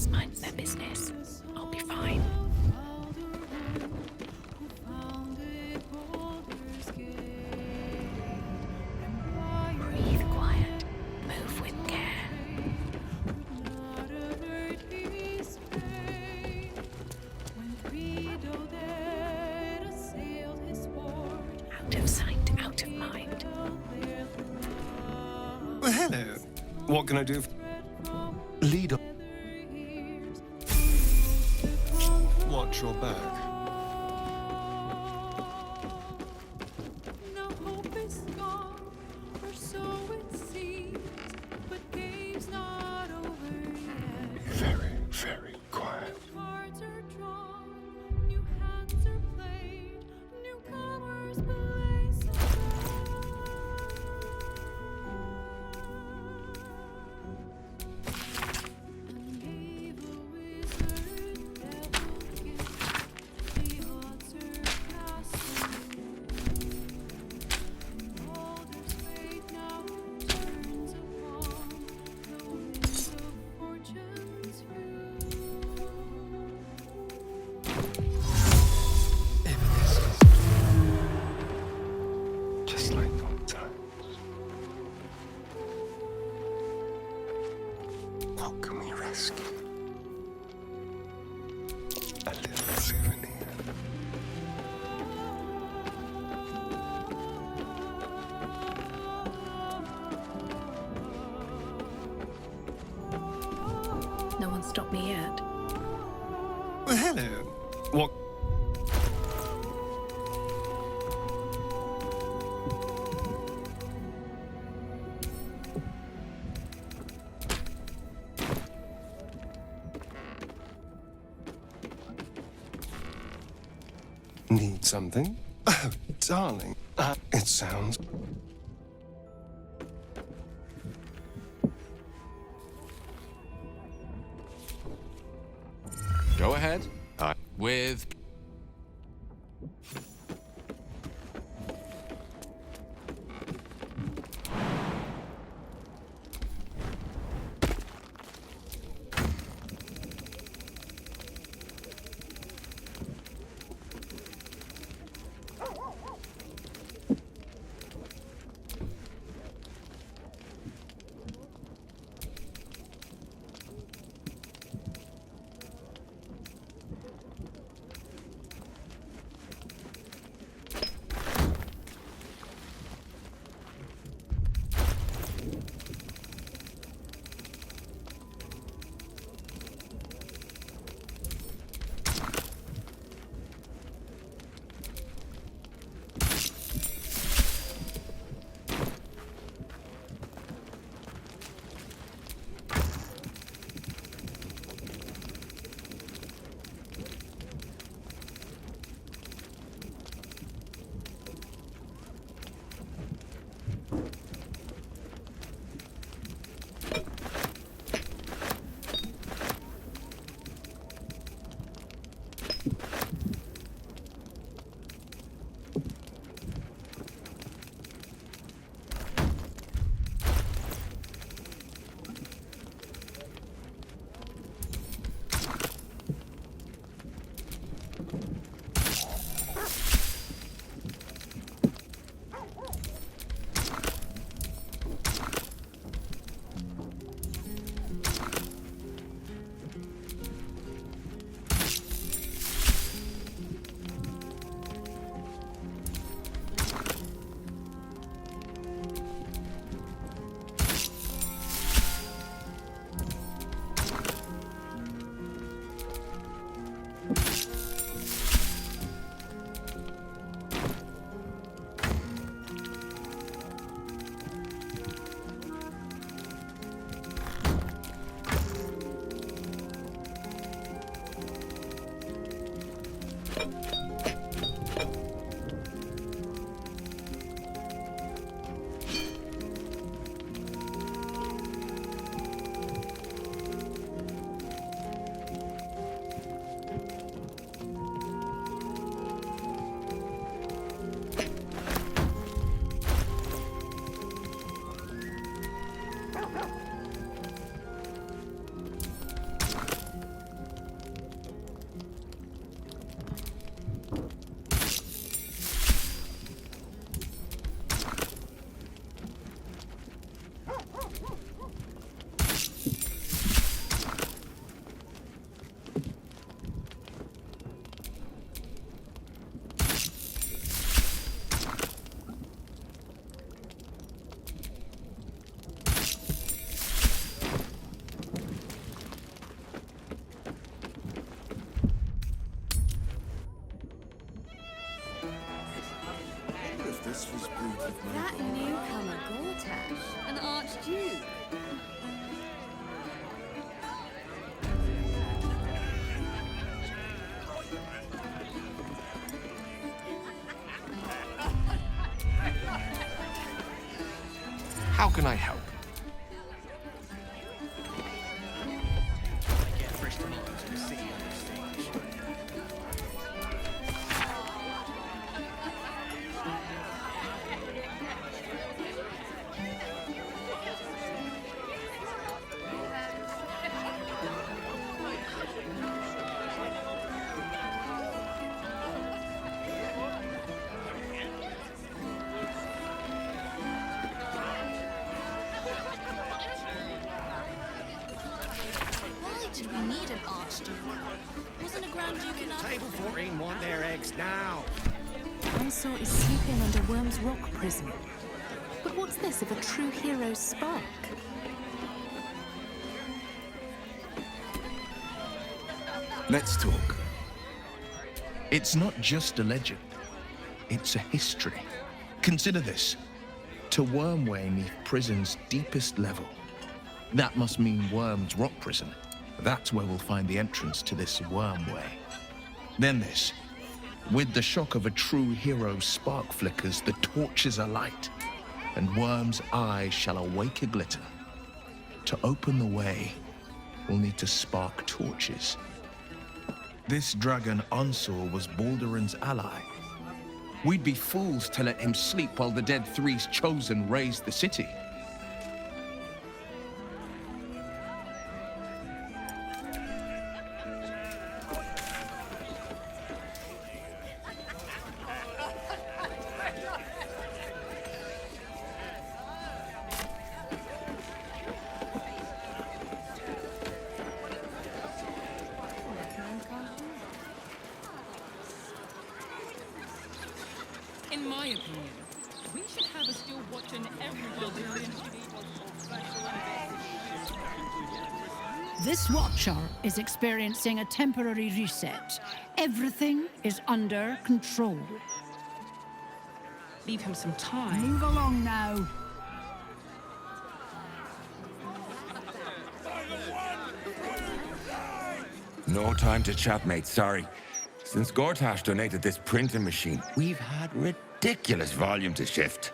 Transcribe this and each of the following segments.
else minds their business, I'll be fine. Breathe quiet. Move with care. Out of sight, out of mind. Well, hello. What can I do? Lead on. Watch your back. Very, very quiet. Just like old times. What can we rescue? A little souvenir. No one stopped me yet. Well, hello. What? Need something? Oh, darling. It sounds... Go ahead. With... That newcomer, Gortash, an archduke. How can I help? Why did we need an archduke? Wasn't a grand duke enough? Table 14 want their eggs now. Consort is sleeping under Worm's Rock prison. But what's this of a true hero's spark? Let's talk. It's not just a legend. It's a history. Consider this. To Wormway 'neath prison's deepest level. That must mean Worm's Rock prison. That's where we'll find the entrance to this Wormway. Then this. With the shock of a true hero's spark flickers, the torches alight, and Worm's eyes shall awake a glitter. To open the way, we'll need to spark torches. This dragon Onsor was Balduran's ally. We'd be fools to let him sleep while the Dead Three's chosen raised the city. In my opinion, we should have a steel watch in every building. This Watcher is experiencing a temporary reset. Everything is under control. Leave him some time. Move along now. No time to chat, mate, sorry. Since Gortash donated this printing machine, we've had ridiculous volume to shift.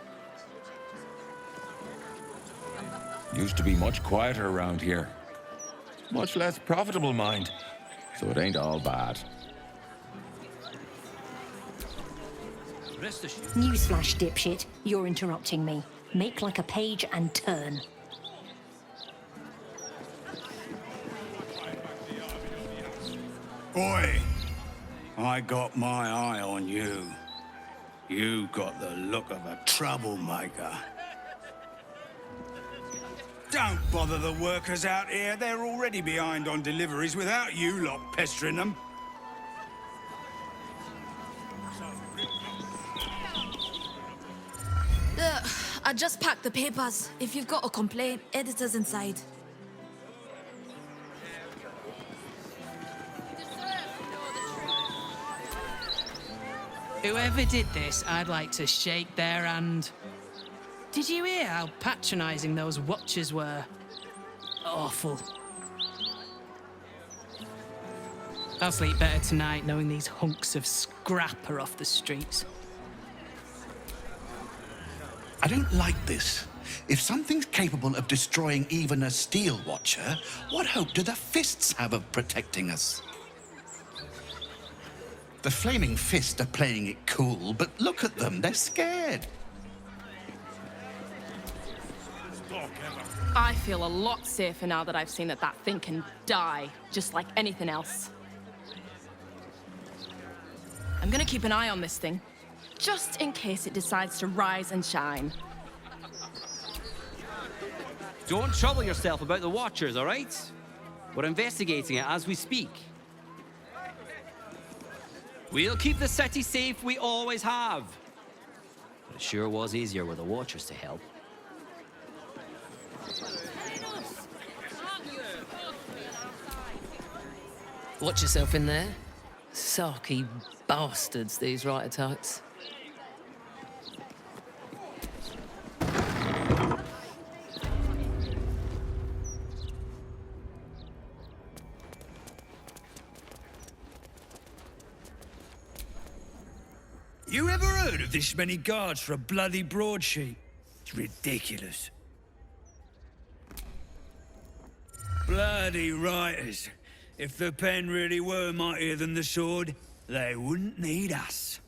Used to be much quieter around here. Much less profitable, mind. So it ain't all bad. Newsflash, dipshit. You're interrupting me. Make like a page and turn. Oi! I got my eye on you. You got the look of a troublemaker. Don't bother the workers out here. They're already behind on deliveries without you lot pestering them. I just packed the papers. If you've got a complaint, editor's inside. Whoever did this, I'd like to shake their hand. Did you hear how patronizing those watchers were? Awful. I'll sleep better tonight knowing these hunks of scrap are off the streets. I don't like this. If something's capable of destroying even a steel watcher, what hope do the fists have of protecting us? The Flaming Fist are playing it cool, but look at them, they're scared. I feel a lot safer now that I've seen that thing can die, just like anything else. I'm gonna keep an eye on this thing, just in case it decides to rise and shine. Don't trouble yourself about the Watchers, all right? We're investigating it as we speak. We'll keep the city safe, we always have. But it sure was easier with the Watchers to help. Watch yourself in there. Sarky bastards, these right-attacks. this many guards for a bloody broadsheet. It's ridiculous. Bloody writers. If the pen really were mightier than the sword, they wouldn't need us.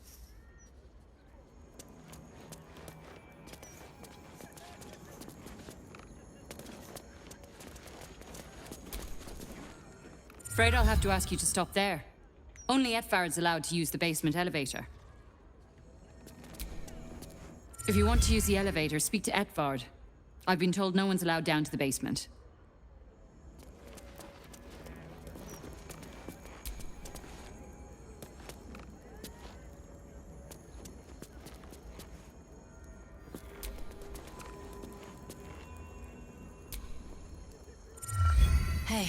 Afraid I'll have to ask you to stop there. Only Etfard's allowed to use the basement elevator. If you want to use the elevator, speak to Etfard. I've been told no one's allowed down to the basement. Hey,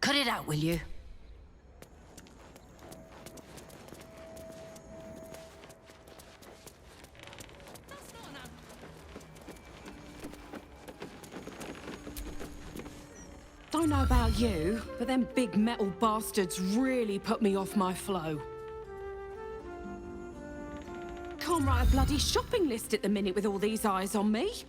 cut it out, will you? Don't know about you, but them big metal bastards really put me off my flow. Can't write a bloody shopping list at the minute with all these eyes on me.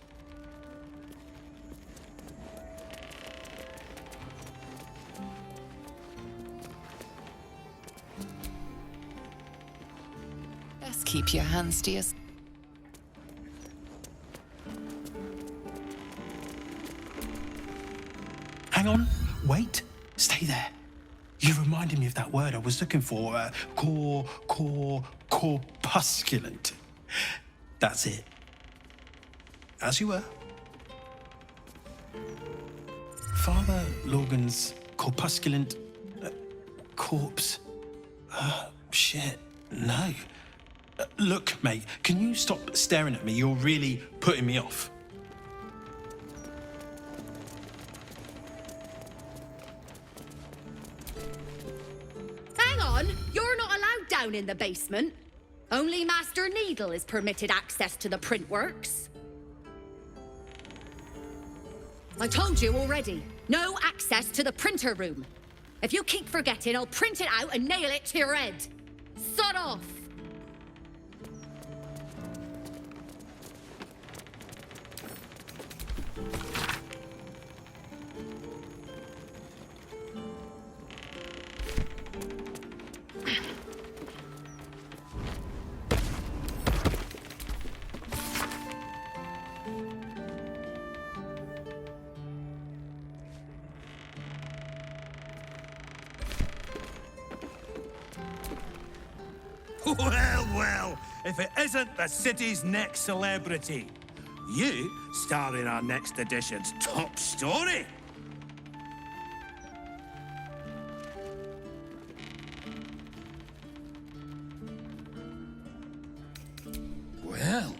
Best keep your hands to yourself. Hang on. Wait. Stay there. You reminded me of that word I was looking for. Corpusculent. That's it. As you were. Father Logan's corpusculent corpse. Shit. No. Look, mate, can you stop staring at me? You're really putting me off. Hang on, you're not allowed down in the basement. Only Master Needle is permitted access to the printworks. I told you already, no access to the printer room. If you keep forgetting, I'll print it out and nail it to your head. Sod off! Well, well, if it isn't the city's next celebrity. You star in our next edition's top story. Well,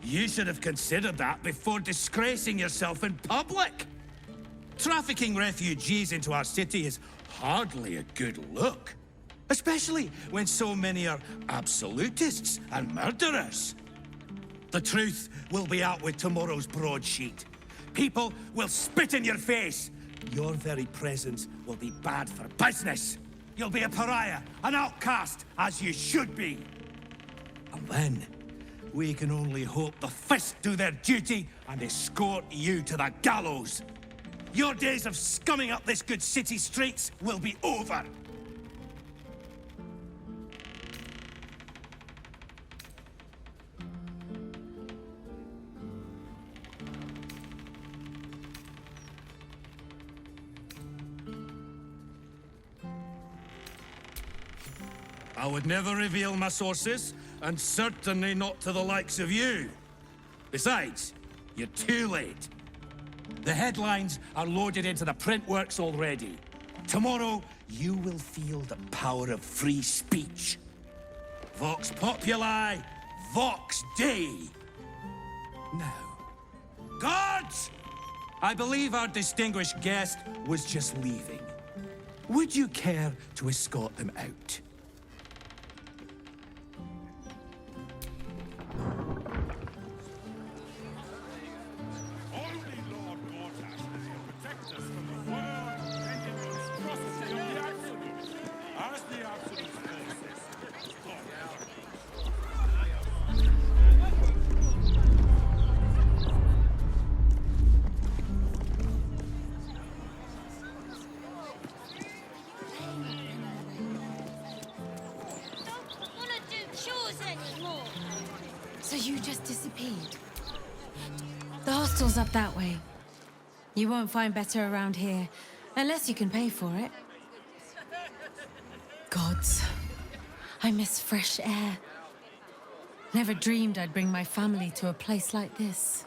you should have considered that before disgracing yourself in public. Trafficking refugees into our city is hardly a good look. Especially when so many are absolutists and murderers. The truth will be out with tomorrow's broadsheet. People will spit in your face. Your very presence will be bad for business. You'll be a pariah, an outcast, as you should be. And then, we can only hope the Fist do their duty and escort you to the gallows. Your days of scumming up this good city streets will be over. I would never reveal my sources, and certainly not to the likes of you. Besides, you're too late. The headlines are loaded into the printworks already. Tomorrow, you will feel the power of free speech. Vox Populi, Vox Dei. Now, guards! I believe our distinguished guest was just leaving. Would you care to escort them out? hostel's up that way. You won't find better around here, unless you can pay for it. Gods, I miss fresh air. Never dreamed I'd bring my family to a place like this.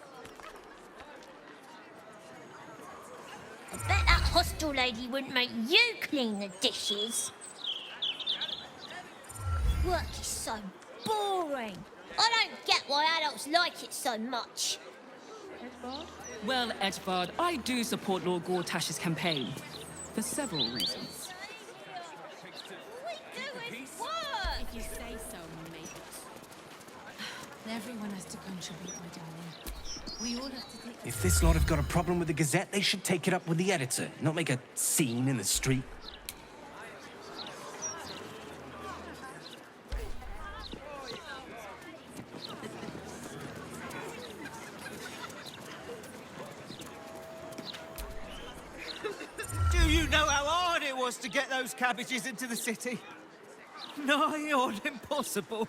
I bet that hostel lady wouldn't make you clean the dishes. Work is so boring. I don't get why adults like it so much. Well, Edvard, I do support Lord Gortash's campaign. For several reasons. If you say so, mate. Everyone has to contribute, my darling. We all have to take... If this lot have got a problem with the Gazette, they should take it up with the editor, not make a scene in the street. Do you know how hard it was to get those cabbages into the city? Nigh on impossible.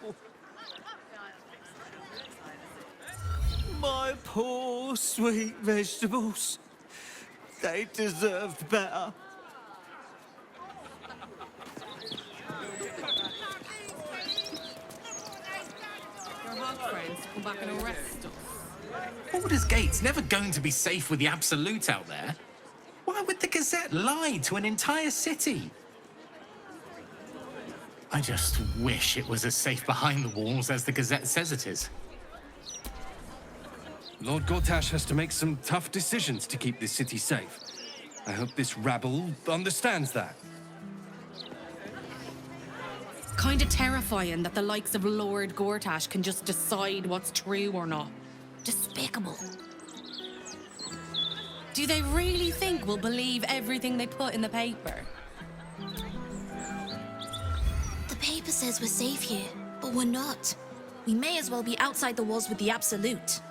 My poor sweet vegetables. They deserved better. Your hog friends come back and arrest us. Baldur's Gate's never going to be safe with the Absolute out there. Why would the Gazette lie to an entire city? I just wish it was as safe behind the walls as the Gazette says it is. Lord Gortash has to make some tough decisions to keep this city safe. I hope this rabble understands that. Kinda terrifying that the likes of Lord Gortash can just decide what's true or not. Despicable. Do they really think we'll believe everything they put in the paper? The paper says we're safe here, but we're not. We may as well be outside the walls with the Absolute.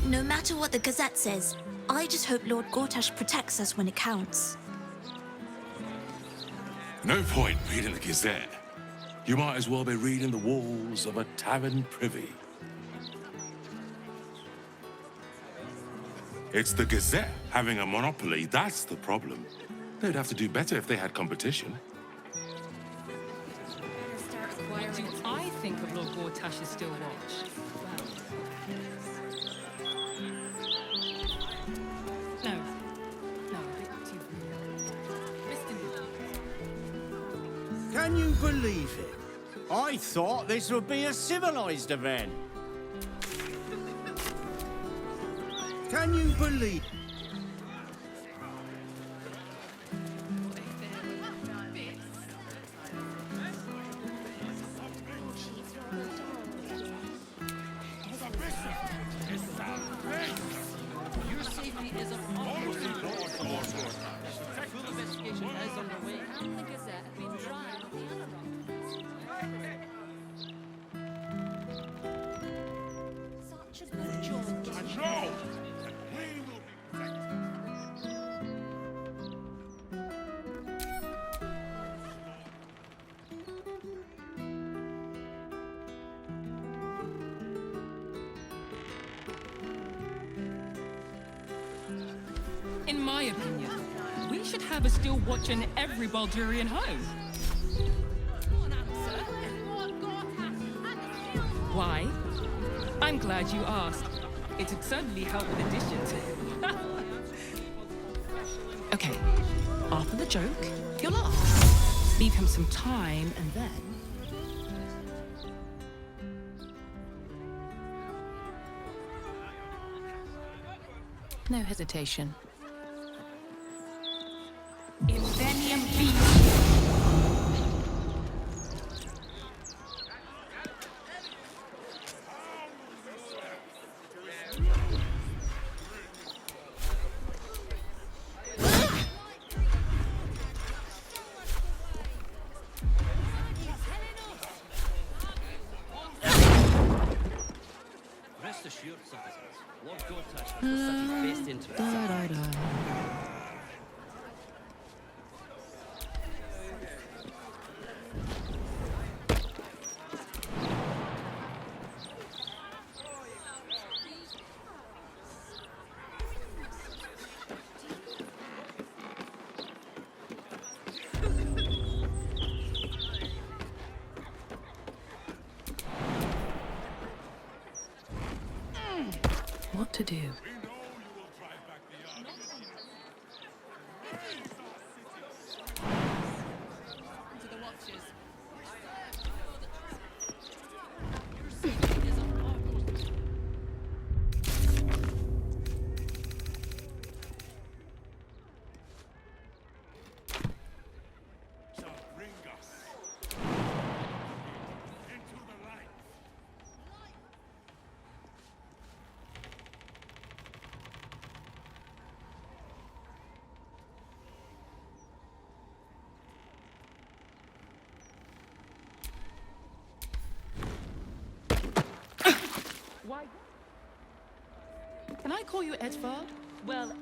No matter what the Gazette says, I just hope Lord Gortash protects us when it counts. No point reading the Gazette. You might as well be reading the walls of a tavern privy. It's the Gazette having a monopoly, that's the problem. They'd have to do better if they had competition. What do I think of Lord Gortash's still watch? No. No, a bit too... Can you believe it? I thought this would be a civilized event. Can you believe... Your safety is of utmost importance, Lord Gortash. Full investigation is underway. And the Gazette have been trying the other Such a good job. In my opinion, we should have a still watch in every Baldurian home. Why? I'm glad you asked. It'd certainly help with additions. Okay, after the joke, you'll laugh. Leave him some time and then... No hesitation. Invenium Rest assured, citizens, Lord Gortash has the city's best interests at heart. what to do. Why? Can I call you Edvard? Well,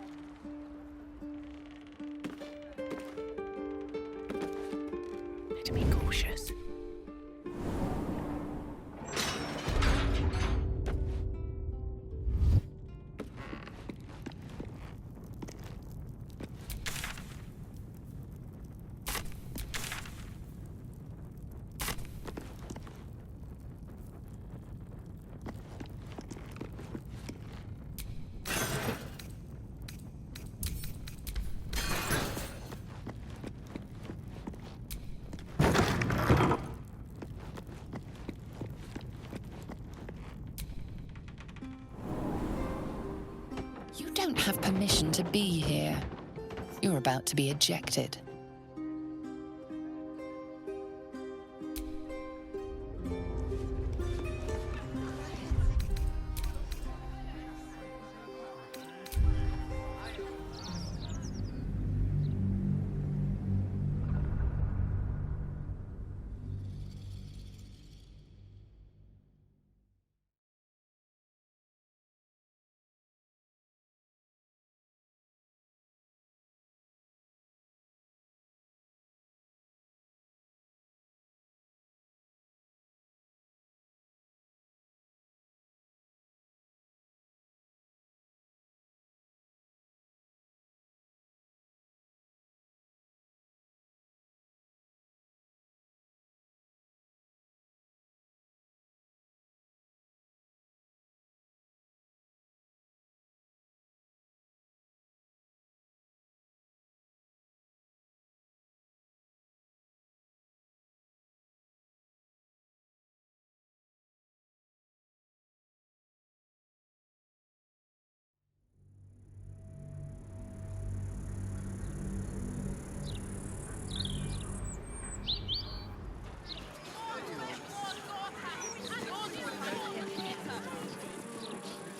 Better be cautious. You don't have permission to be here. You're about to be ejected.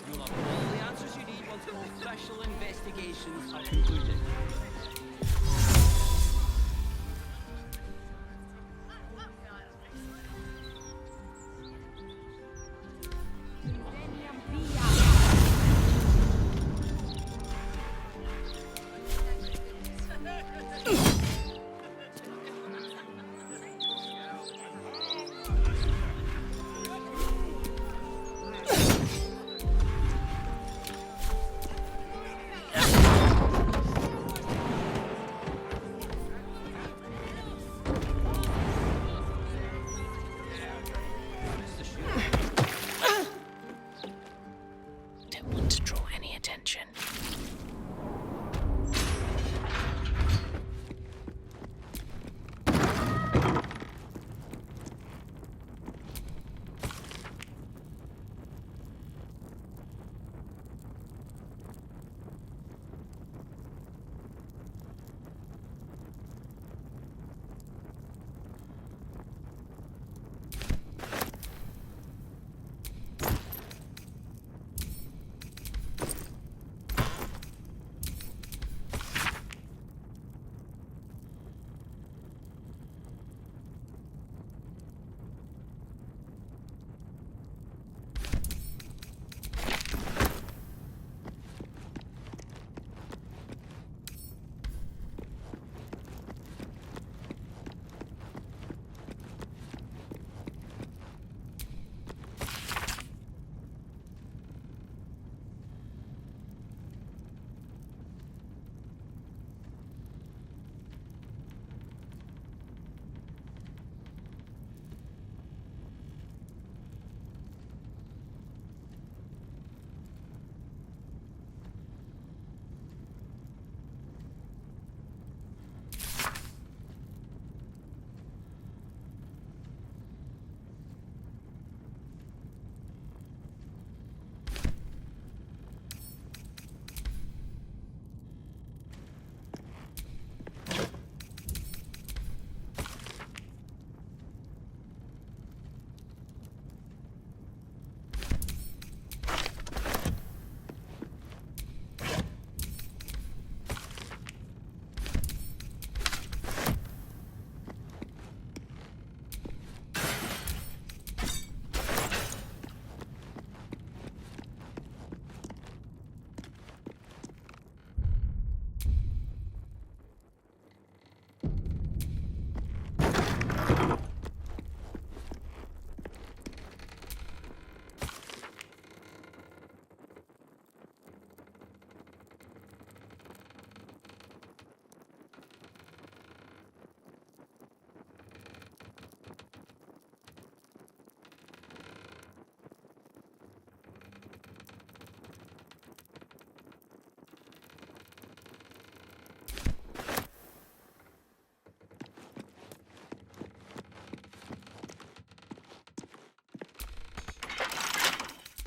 You'll have all the answers you need once the official investigations are concluded.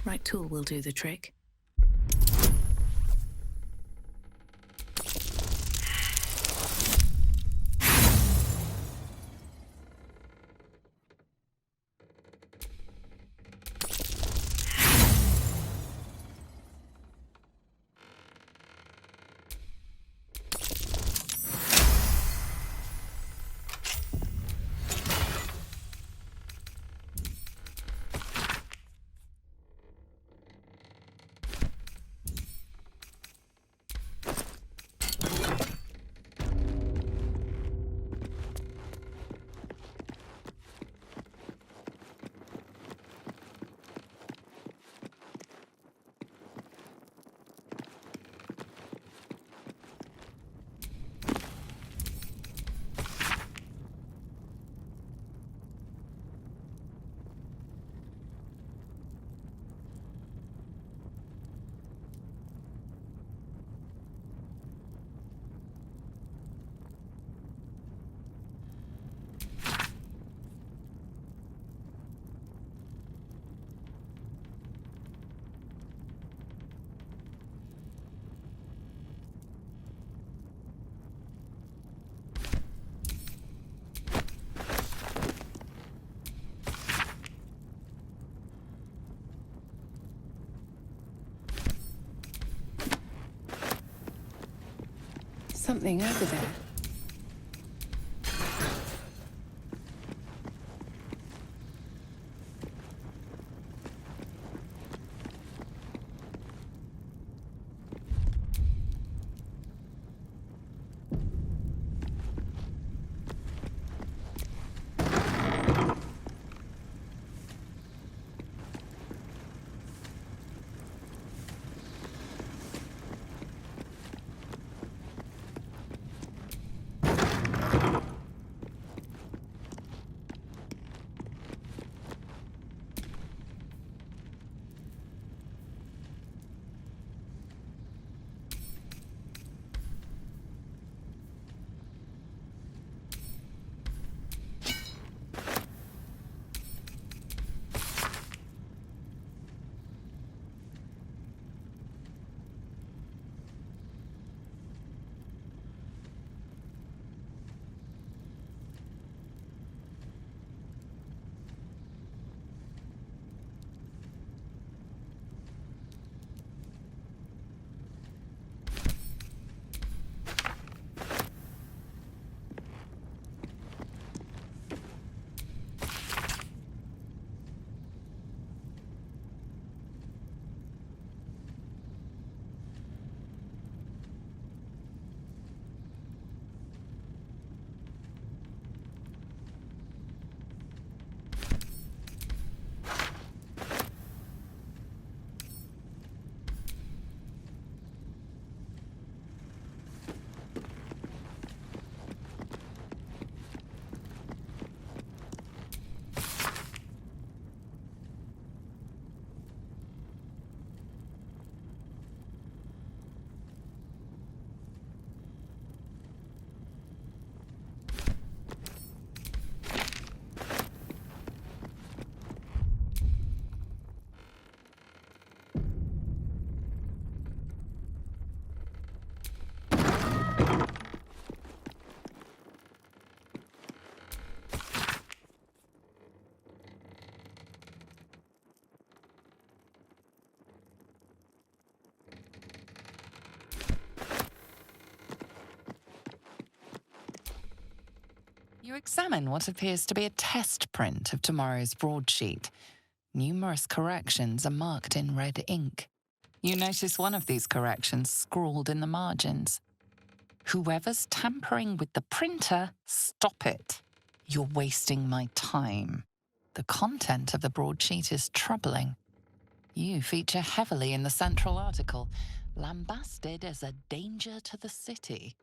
Right tool will do the trick. Something over there. You examine what appears to be a test print of tomorrow's broadsheet. Numerous corrections are marked in red ink. You notice one of these corrections scrawled in the margins. Whoever's tampering with the printer, stop it. You're wasting my time. The content of the broadsheet is troubling. You feature heavily in the central article, lambasted as a danger to the city.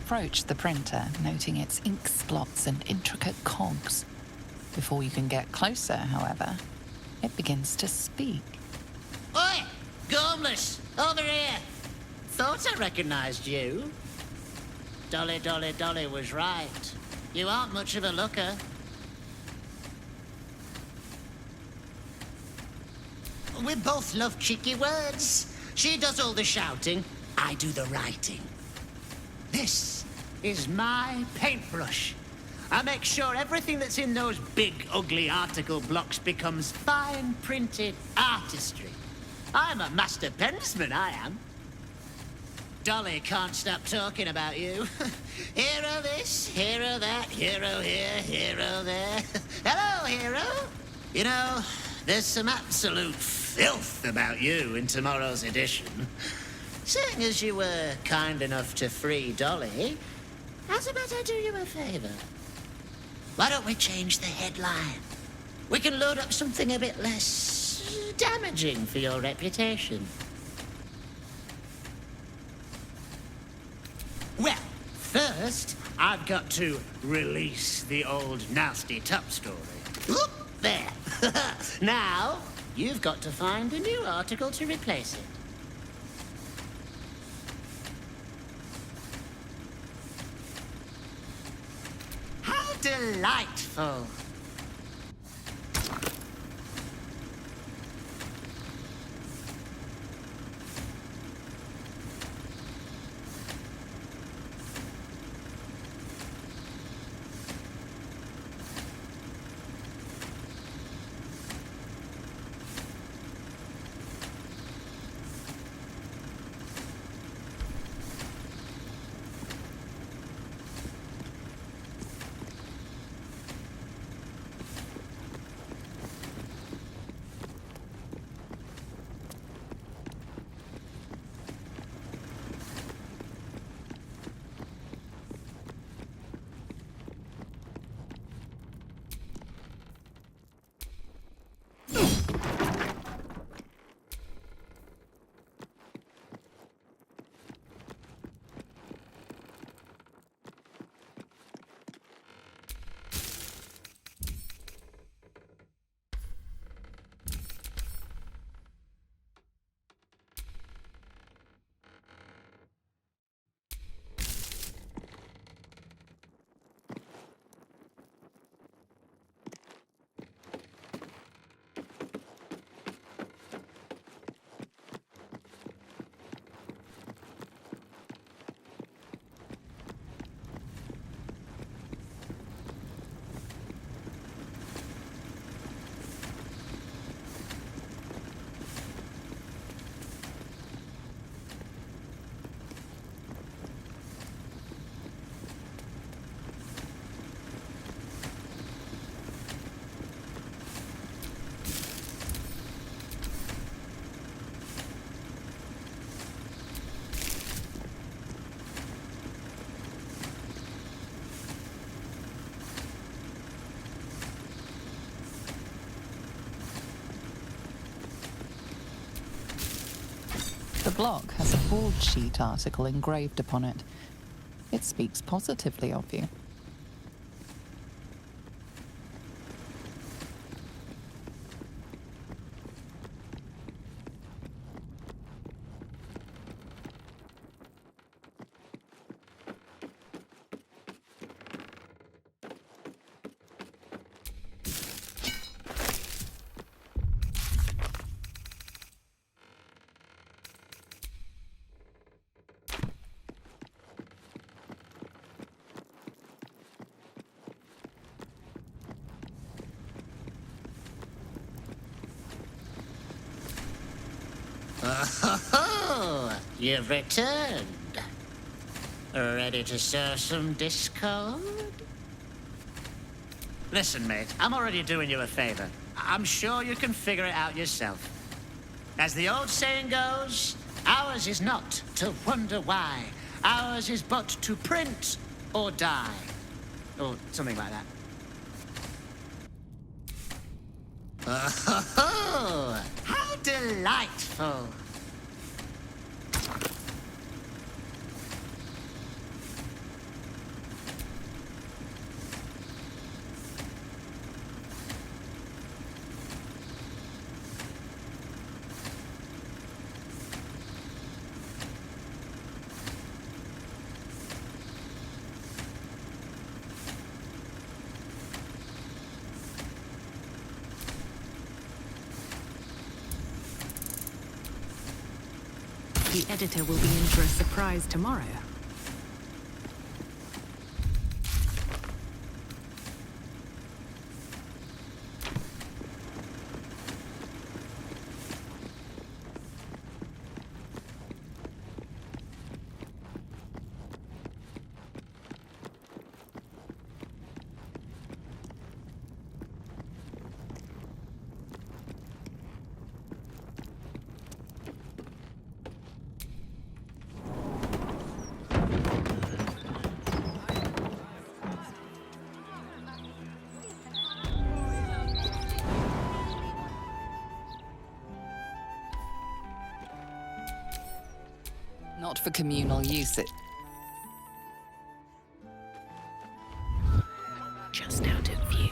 approach the printer, noting its ink splots and intricate cogs. Before you can get closer, however, it begins to speak. Oi! Gormless! Over here! Thought I recognized you. Dolly, Dolly, Dolly was right. You aren't much of a looker. We both love cheeky words. She does all the shouting, I do the writing. This is my paintbrush. I make sure everything that's in those big, ugly article blocks becomes fine printed artistry. I'm a master pensman, I am. Dolly can't stop talking about you. Hero this, hero that, hero here, hero there. Hello, hero. You know, there's some absolute filth about you in tomorrow's edition. Seeing as you were kind enough to free Dolly, how's about I do you a favor? Why don't we change the headline? We can load up something a bit less damaging for your reputation. Well, first, I've got to release the old nasty top story. Oop, there. Now, you've got to find a new article to replace it. How delightful. The block has a broadsheet article engraved upon it. It speaks positively of you. Oh, you've returned. Ready to sow some discord? Listen, mate, I'm already doing you a favor. I'm sure you can figure it out yourself. As the old saying goes, ours is not to wonder why. Ours is but to print or die. Or something like that. Oh, how delightful. The editor will be in for a surprise tomorrow. Not for communal use, it... Just out of view.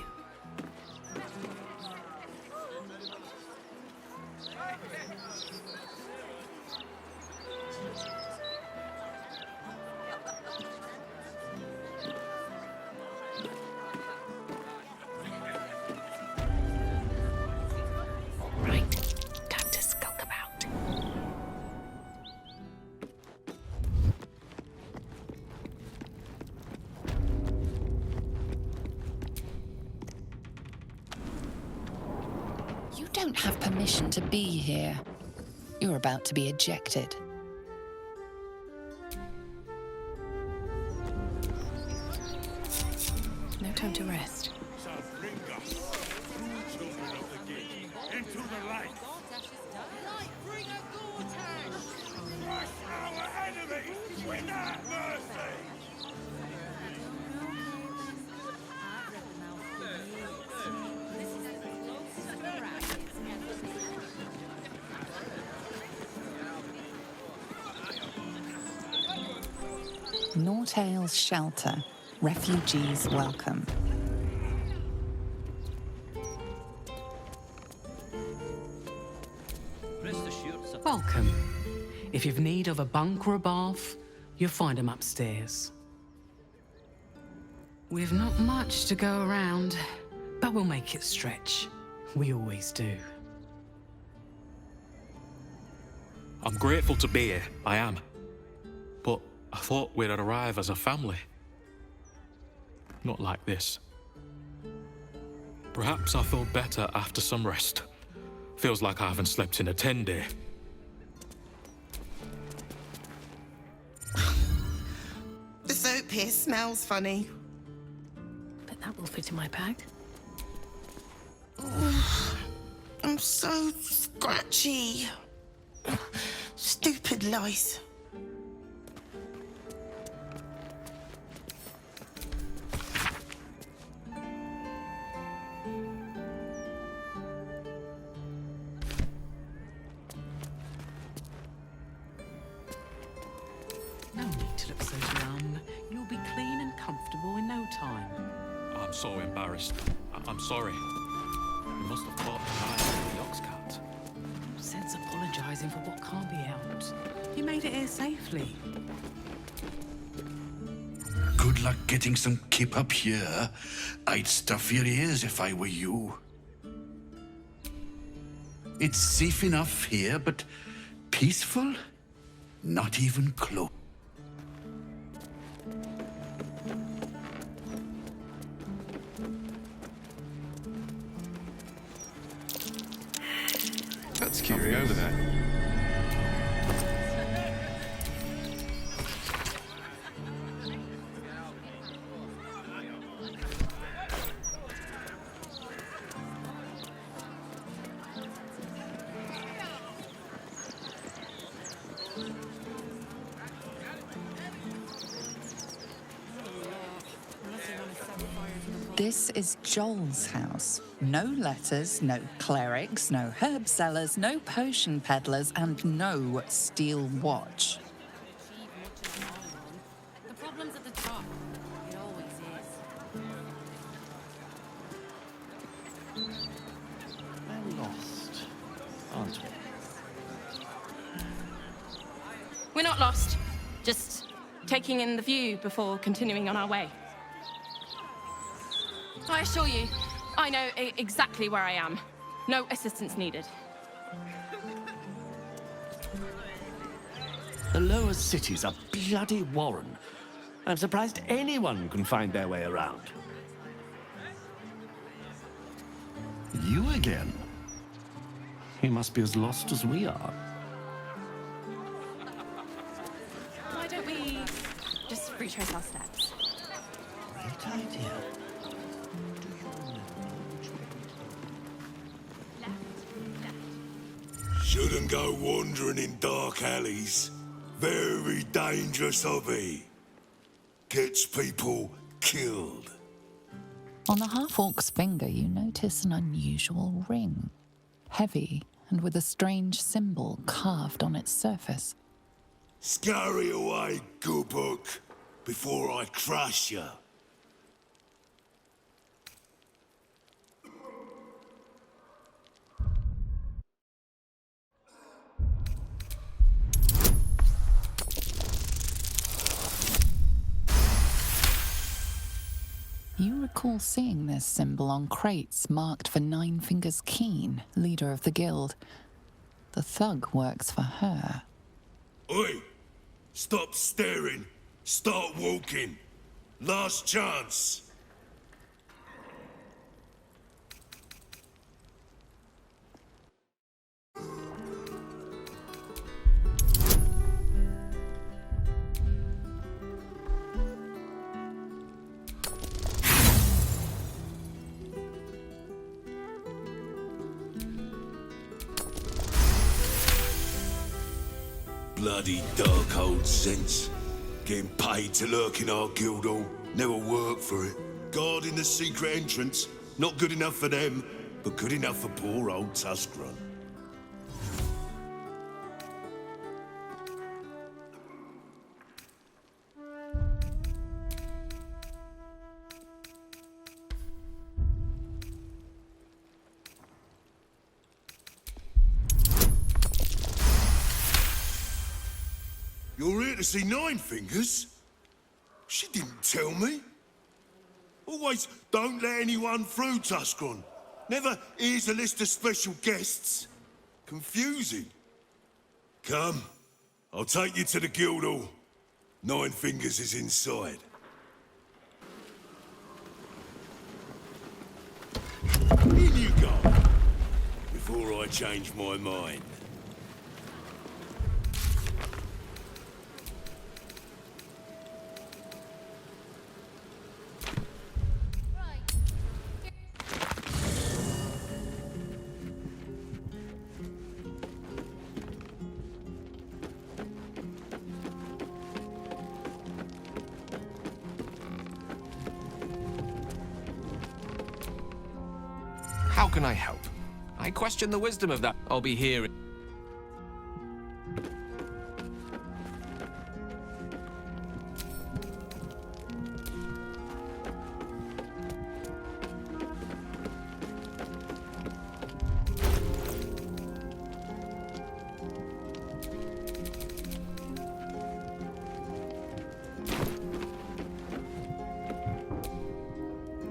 Right, time to skulk about. You don't have permission to be here. You're about to be ejected. No time to rest. Bring us, children of the gate, into the light. Crush our enemies without mercy. Nortale's shelter. Refugees welcome. Welcome. If you've need of a bunk or a bath, you'll find them upstairs. We've not much to go around, but we'll make it stretch. We always do. I'm grateful to be here, I am. But I thought we'd arrive as a family. Not like this. Perhaps I feel better after some rest. Feels like I haven't slept in a 10-day. The soap here smells funny. But that will fit in my bag. I'm so scratchy. Stupid lice. No need to look so glum. You'll be clean and comfortable in no time. I'm so embarrassed. I'm sorry. You must have caught the eye of the ox cart. No sense apologising for what can't be helped. You made it here safely. Good luck getting some kip up here. I'd stuff your ears if I were you. It's safe enough here, but peaceful? Not even close. That's curious. Over there. This is Joel's house. No letters, no clerics, no herb sellers, no potion peddlers, and no steel watch. The problem's at the top. It always is. We're lost, aren't we? We're not lost. Just taking in the view before continuing on our way. I assure you, I know exactly where I am. No assistance needed. The lower city's a bloody warren. I'm surprised anyone can find their way around. You again? He must be as lost as we are. Why don't we just retrace our steps? Great idea. Shouldn't go wandering in dark alleys. Very dangerous hobby. Gets people killed. On the half-orc's finger, you notice an unusual ring. Heavy and with a strange symbol carved on its surface. Scurry away, good book, before I crush you. You recall seeing this symbol on crates marked for Nine Fingers Keen, leader of the guild. The thug works for her. Oi! Stop staring. Start walking. Last chance. Bloody dark old sense. Getting paid to lurk in our guild hall. Never worked for it. Guarding the secret entrance. Not good enough for them, but good enough for poor old Tuskrun. You're here to see Nine Fingers? She didn't tell me. Always don't let anyone through, Tuskrun. Never here's a list of special guests. Confusing. Come, I'll take you to the guild hall. Nine Fingers is inside. In you go, before I change my mind. How can I help? I question the wisdom of that. I'll be here.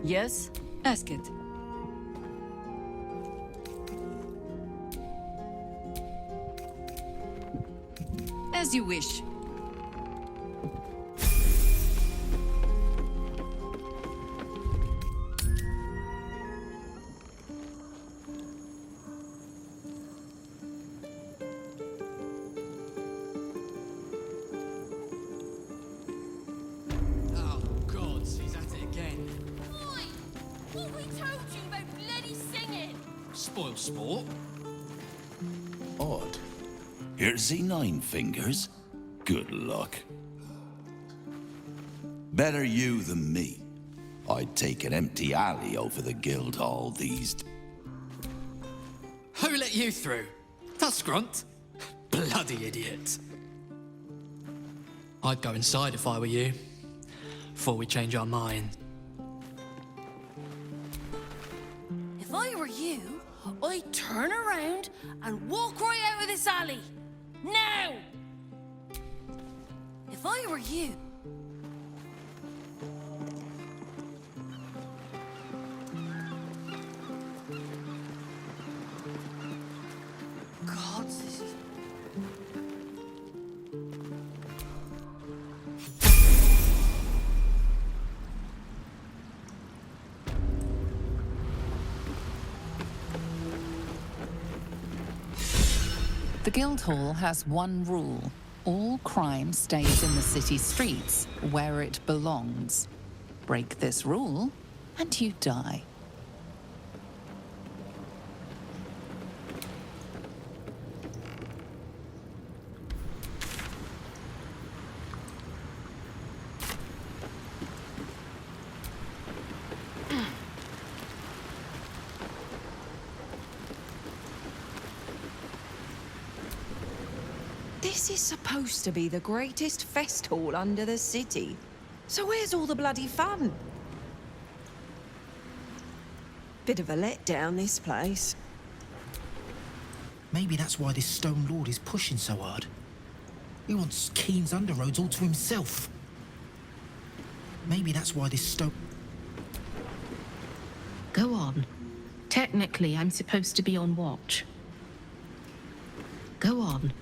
Yes? Ask it. As you wish. Oh, gods, he's at it again. Oi! What we told you about bloody singing? Spoil sport. Odd. Here to see Nine Fingers? Good luck. Better you than me. I'd take an empty alley over the guild hall these days. Who let you through? Tusgrunt? Bloody idiot. I'd go inside if I were you, before we change our mind. If I were you, I'd turn around and walk right out of this alley. Now! If I were you... God, this is... The Guildhall has one rule. All crime stays in the city streets, where it belongs. Break this rule, and you die. This is supposed to be the greatest fest hall under the city. So where's all the bloody fun? Bit of a letdown, this place. Maybe that's why this Stone Lord is pushing so hard. He wants Keen's underroads all to himself. Maybe that's why this Stone... Go on. Technically, I'm supposed to be on watch. Go on.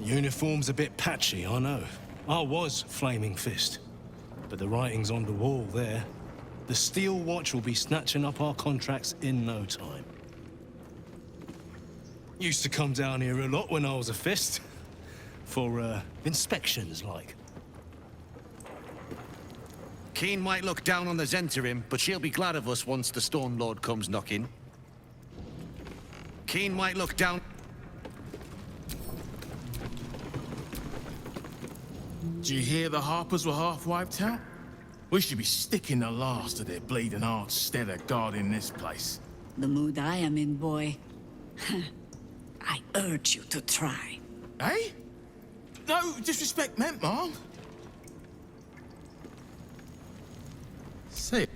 Uniform's a bit patchy, I know. I was Flaming Fist. But the writing's on the wall there. The Steel Watch will be snatching up our contracts in no time. Used to come down here a lot when I was a Fist. For, inspections, like. Keen might look down on the Zentarim, but she'll be glad of us once the Stone Lord comes knocking. Keen might look down... Did you hear the Harpers were half wiped out? We should be sticking the last of their bleeding hearts instead of guarding this place. The mood I am in, boy. I urge you to try. Eh? No disrespect meant, Mom. See ya.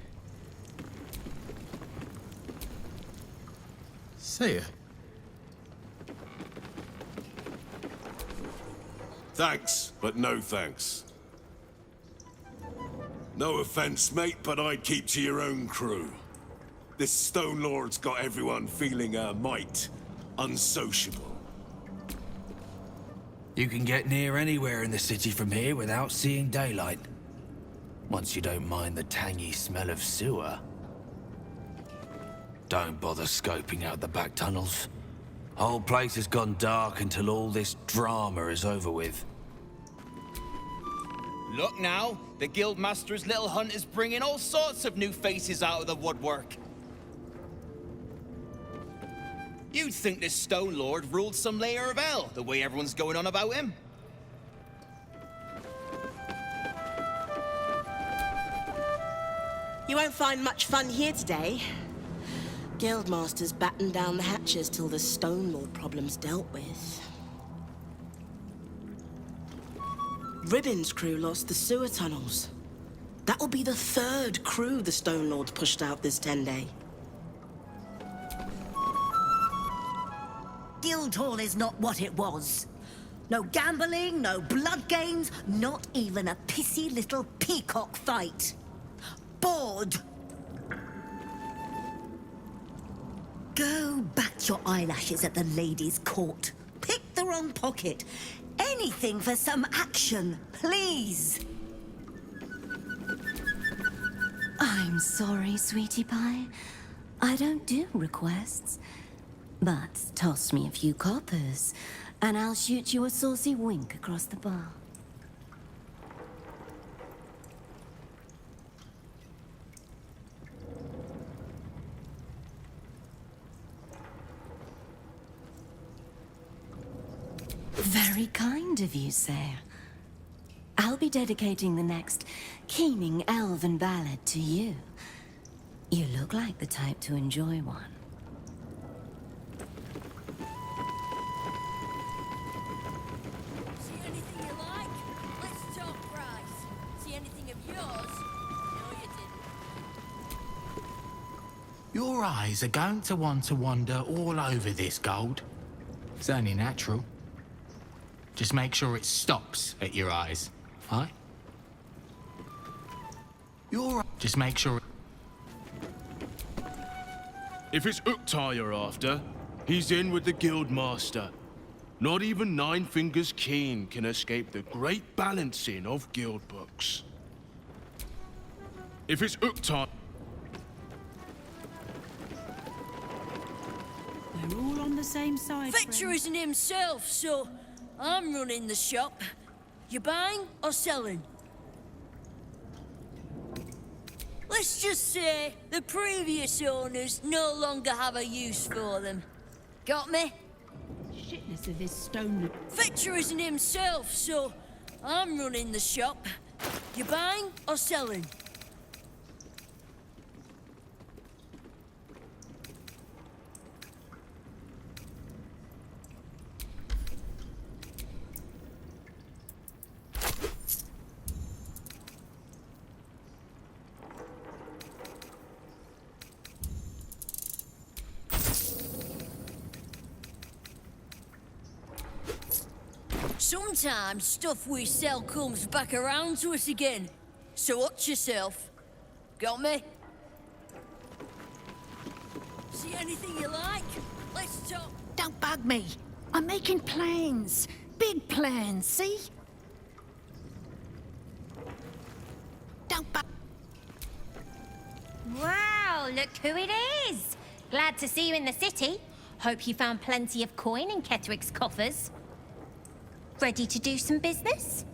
See ya. Thanks, but no thanks. No offense, mate, but I'd keep to your own crew. This Stone Lord's got everyone feeling a mite unsociable. You can get near anywhere in the city from here without seeing daylight. Once you don't mind the tangy smell of sewer. Don't bother scoping out the back tunnels. Whole place has gone dark until all this drama is over with. Look now, the Guildmaster's little hunt is bringing all sorts of new faces out of the woodwork. You'd think this Stone Lord ruled some layer of hell, the way everyone's going on about him. You won't find much fun here today. Guildmaster's battened down the hatches till the Stone Lord problem's dealt with. Ribbon's crew lost the sewer tunnels. That'll be the third crew the Stone Lord's pushed out this 10-day. Guildhall is not what it was. No gambling, no blood games, not even a pissy little peacock fight. Bored. Go bat your eyelashes at the ladies' court. Pick the wrong pocket. Anything for some action, please. I'm sorry, sweetie pie. I don't do requests. But toss me a few coppers, and I'll shoot you a saucy wink across the bar. Very kind of you, sir. I'll be dedicating the next keening elven ballad to you. You look like the type to enjoy one. See anything you like? Let's talk price. See anything of yours? No, you didn't. Your eyes are going to want to wander all over this gold. It's only natural. Just make sure it stops at your eyes, huh? Just make sure... If it's Uktar you're after, he's in with the Guildmaster. Not even Nine Fingers Keen can escape the great balancing of guild books. If it's hook time... They're all on the same side. Fetcher isn't himself, so I'm running the shop. You buying or selling? Let's just say the previous owners no longer have a use for them. Got me? Shitness of this stone. Fetcher isn't himself, so I'm running the shop. You buying or selling? Sometimes stuff we sell comes back around to us again. So watch yourself. Got me? See anything you like? Let's talk. Don't bug me. I'm making plans. Big plans, see? Don't bug... Wow, look who it is! Glad to see you in the city. Hope you found plenty of coin in Ketteric's coffers. Ready to do some business?